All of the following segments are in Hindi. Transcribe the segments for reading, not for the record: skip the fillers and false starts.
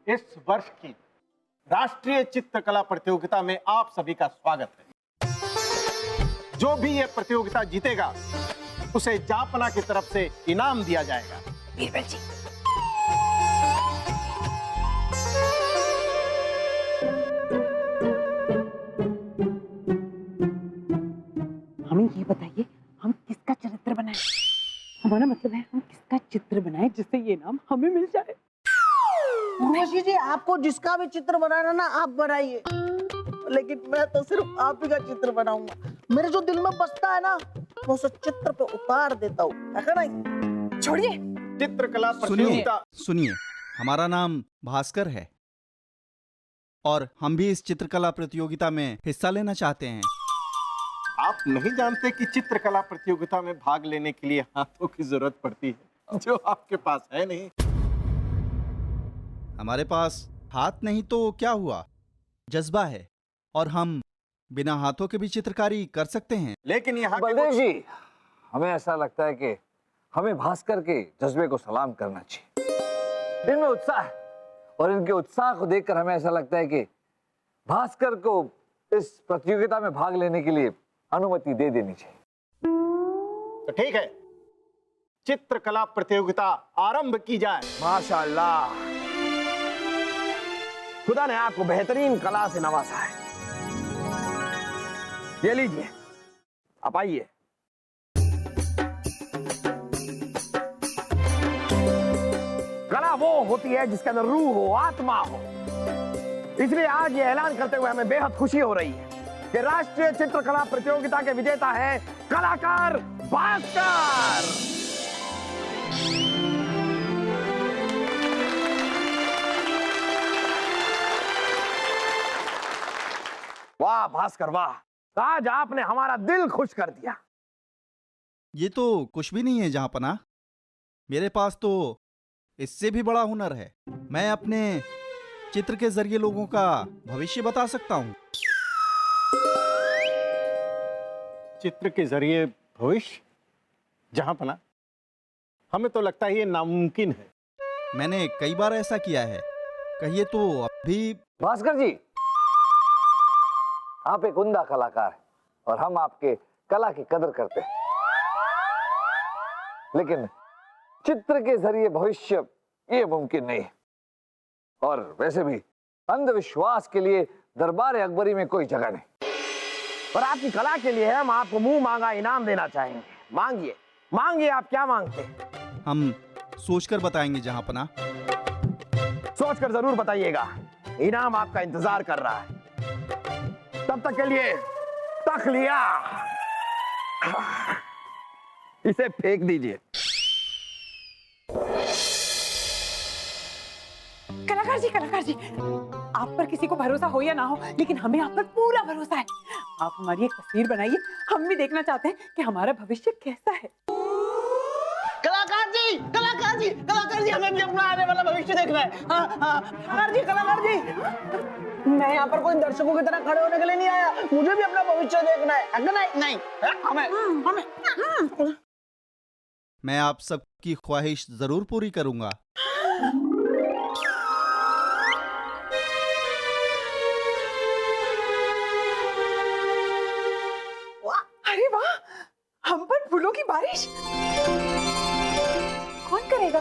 इस वर्ष की राष्ट्रीय चित्रकला प्रतियोगिता में आप सभी का स्वागत है। जो भी ये प्रतियोगिता जीतेगा उसे जापना की तरफ से इनाम दिया जाएगा। बीरबल जी, हमें ये बताइए, हम किसका चरित्र बनाएं? हमारा मतलब है हम किसका चित्र बनाएं जिससे ये नाम हमें मिल जाए। उर्वशी जी, आपको जिसका भी चित्र बनाना ना आप बनाइए, लेकिन मैं तो सिर्फ आप ही का चित्र बनाऊंगा। मेरे जो दिल में बसता है ना मैं उसे चित्र पे उतार देता हूँ, है नहीं? छोड़िए, चित्रकला प्रतियोगिता। सुनिए, हमारा नाम भास्कर है और हम भी इस चित्रकला प्रतियोगिता में हिस्सा लेना चाहते हैं। आप नहीं जानते कि चित्रकला प्रतियोगिता में भाग लेने के लिए हाथों की जरूरत पड़ती है, जो आपके पास है नहीं। हमारे पास हाथ नहीं तो क्या हुआ, जज्बा है और हम बिना हाथों के भी चित्रकारी कर सकते हैं। लेकिन यहाँ के बलदेव जी, हमें ऐसा लगता है कि हमें भास्कर के जज्बे को सलाम करना चाहिए। इनमें उत्साह है और इनके उत्साह को देखकर हमें ऐसा लगता है कि भास्कर को इस प्रतियोगिता में भाग लेने के लिए अनुमति दे देनी चाहिए। तो ठीक है, चित्रकला प्रतियोगिता आरंभ की जाए। माशाअल्लाह, खुदा ने आपको बेहतरीन कला से नवाजा है। ये लीजिए, आप आइए। कला वो होती है जिसके अंदर रूह हो, आत्मा हो। इसलिए आज ये ऐलान करते हुए हमें बेहद खुशी हो रही है कि राष्ट्रीय चित्रकला प्रतियोगिता के विजेता है कलाकार भास्कर। वाह भास्कर वाह, आज आपने हमारा दिल खुश कर दिया। ये तो कुछ भी नहीं है जहाँपना, मेरे पास तो इससे भी बड़ा हुनर है। मैं अपने चित्र के जरिए लोगों का भविष्य बता सकता हूँ। चित्र के जरिए भविष्य? जहाँपना, हमें तो लगता है ये नामुमकिन है। मैंने कई बार ऐसा किया है, कहिए तो अभी। भास्कर जी, आप एक उम्दा कलाकार हैं और हम आपके कला की कदर करते हैं, लेकिन चित्र के जरिए भविष्य ये मुमकिन नहीं। और वैसे भी अंधविश्वास के लिए दरबार अकबरी में कोई जगह नहीं। और आपकी कला के लिए हम आपको मुंह मांगा इनाम देना चाहेंगे। मांगिए मांगिए, आप क्या मांगते हैं? हम सोचकर बताएंगे जहाँपना। सोचकर जरूर बताइएगा, इनाम आपका इंतजार कर रहा है। तब तक के लिए तक लिया, इसे फेंक दीजिए। कलाकार जी, आप पर किसी को भरोसा हो या ना हो, लेकिन हमें आप पर पूरा भरोसा है। आप हमारी एक तस्वीर बनाइए, हम भी देखना चाहते हैं कि हमारा भविष्य कैसा है। कलाकार जी, कलाकार जी, कलाकार जी, हमें भी अपना आने वाला भविष्य देखना है। हाँ, कलाकार जी, मैं यहाँ पर कोई दर्शकों की तरह खड़े होने के लिए नहीं आया, मुझे भी अपना भविष्य देखना है। नहीं, हमें मैं आप सबकी ख्वाहिश जरूर पूरी करूंगा। अरे वाह, हम पर फूलों की बारिश। कौन करेगा?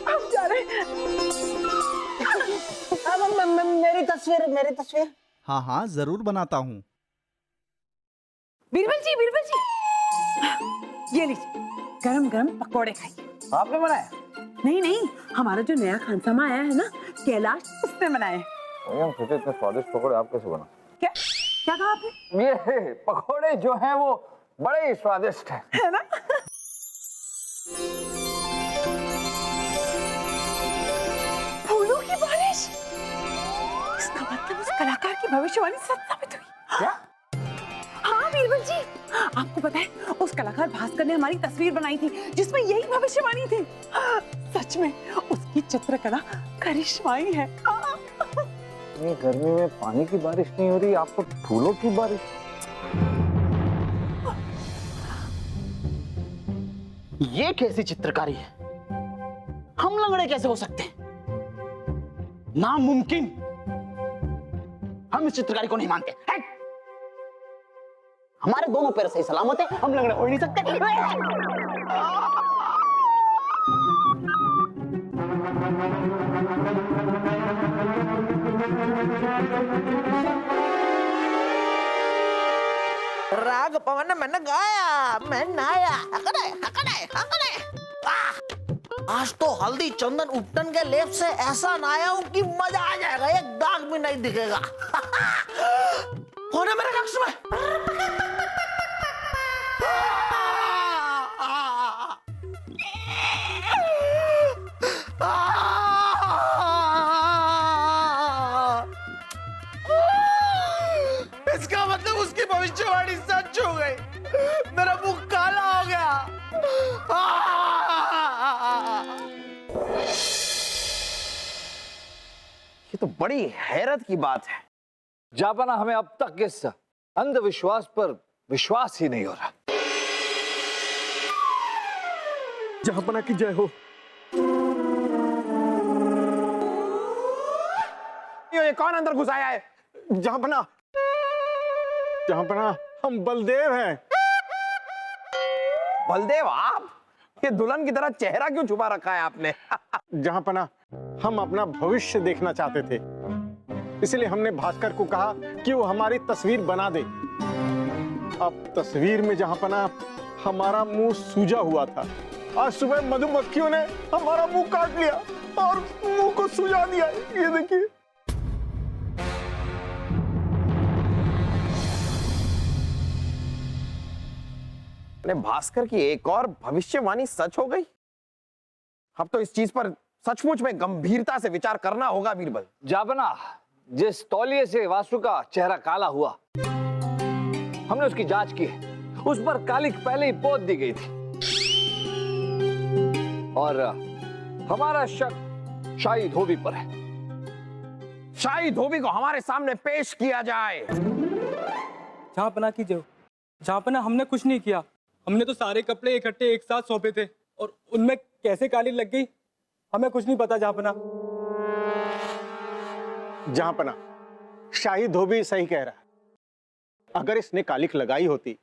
हम जा रहे हैं। मेरी तस्वीर। हाँ हाँ, जरूर बनाता हूँ। बीरबल जी, ये लीजिए, गरम गरम पकौड़े खाइए। आपने बनाया? नहीं, हमारा जो नया खानसामा आया है ना, कैलाश, उसने बनाया है। हम सोचे इतने स्वादिष्ट पकौड़े आप कैसे बना? क्या कहा आपने? ये पकौड़े जो हैं वो बड़े ही स्वादिष्ट हैं। है ना? फूलों की बारिश, इसका मतलब उस कलाकार की भविष्यवाणी सच साबित हुई। क्या? हाँ बीरबल जी, आपको पता है उस कलाकार भास्कर ने हमारी तस्वीर बनाई थी जिसमें यही भविष्यवाणी थी। सच में उसकी चित्रकला करिश्माई है। ये गर्मी में पानी की बारिश नहीं हो रही, आपको फूलों की बारिश। ये कैसी चित्रकारी है? हम लंगड़े कैसे हो सकते हैं? नामुमकिन। हम इस चित्रकारी को नहीं मानते। हट! हमारे दोनों पैर सही सलामत है, हम लंगड़े हो ही नहीं सकते। राग पवन मैंने गाया, मैं नाया। हकड़े, हकड़े, हकड़े। आज तो हल्दी चंदन उपटन के लेप से ऐसा नाया हूं कि मजा आ जाएगा, एक दाग भी नहीं दिखेगा। कौन है मेरे नक्श में? इसका मतलब उसकी भविष्यवाणी सच हो गई। मेरा मुंह काला हो गया। ये तो बड़ी हैरत की बात है। जापाना, हमें अब तक इस अंधविश्वास पर विश्वास ही नहीं हो रहा। जहापना की जय हो। ये कौन अंदर घुस आया है? जहांपना, जहांपना, हम बलदेव हैं। बलदेव आप? ये दुल्हन की तरह चेहरा क्यों छुपा रखा है आपने? जहांपना, हम अपना भविष्य देखना चाहते थे, इसलिए हमने भास्कर को कहा कि वो हमारी तस्वीर बना दे। अब तस्वीर में जहांपना हमारा मुंह सूजा हुआ था। आज सुबह मधुमक्खियों ने हमारा मुंह काट लिया और मुंह को सूजा दिया। ये देखिए। अपने भास्कर की एक और भविष्यवाणी सच हो गई। अब तो इस चीज पर सचमुच में गंभीरता से विचार करना होगा बीरबल। जापाना, जिस तौलिए से वासु का चेहरा काला हुआ, हमने उसकी जांच की। उस पर कालिक पहले ही पोत दी गई थी और हमारा शक शाही धोबी पर है। शाही धोबी को हमारे सामने पेश किया जाए। जहांपना की जो जहांपना, हमने कुछ नहीं किया। हमने तो सारे कपड़े इकट्ठे एक साथ सौंपे थे और उनमें कैसे काली लग गई हमें कुछ नहीं पता। जहांपना, जहांपना, शाही धोबी सही कह रहा है। अगर इसने कालिक लगाई होती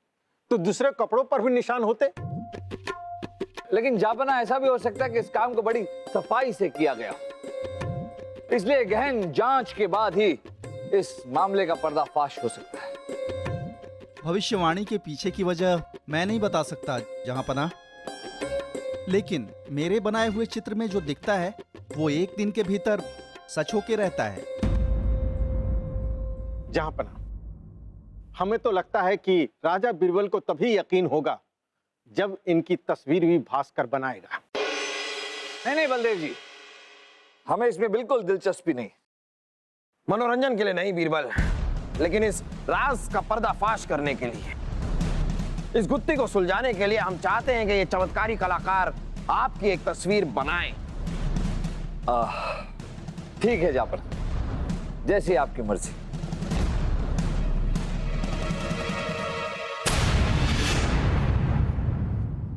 तो दूसरे कपड़ों पर भी निशान होते। लेकिन जापाना, ऐसा भी हो सकता है कि इस काम को बड़ी सफाई से किया गया, इसलिए गहन जांच के बाद ही इस मामले का पर्दाफाश हो सकता है। भविष्यवाणी के पीछे की वजह मैं नहीं बता सकता जहांपना, लेकिन मेरे बनाए हुए चित्र में जो दिखता है वो एक दिन के भीतर सच होके रहता है। जहांपना, हमें तो लगता है कि राजा बीरबल को तभी यकीन होगा जब इनकी तस्वीर भी भास्कर बनाएगा। नहीं नहीं बलदेव जी, हमें इसमें बिल्कुल दिलचस्पी नहीं। मनोरंजन के लिए नहीं बीरबल, लेकिन इस राज का पर्दाफाश करने के लिए, इस गुत्थी को सुलझाने के लिए हम चाहते हैं कि ये चमत्कारी कलाकार आपकी एक तस्वीर बनाएं। ठीक है जापाना, जैसी आपकी मर्जी।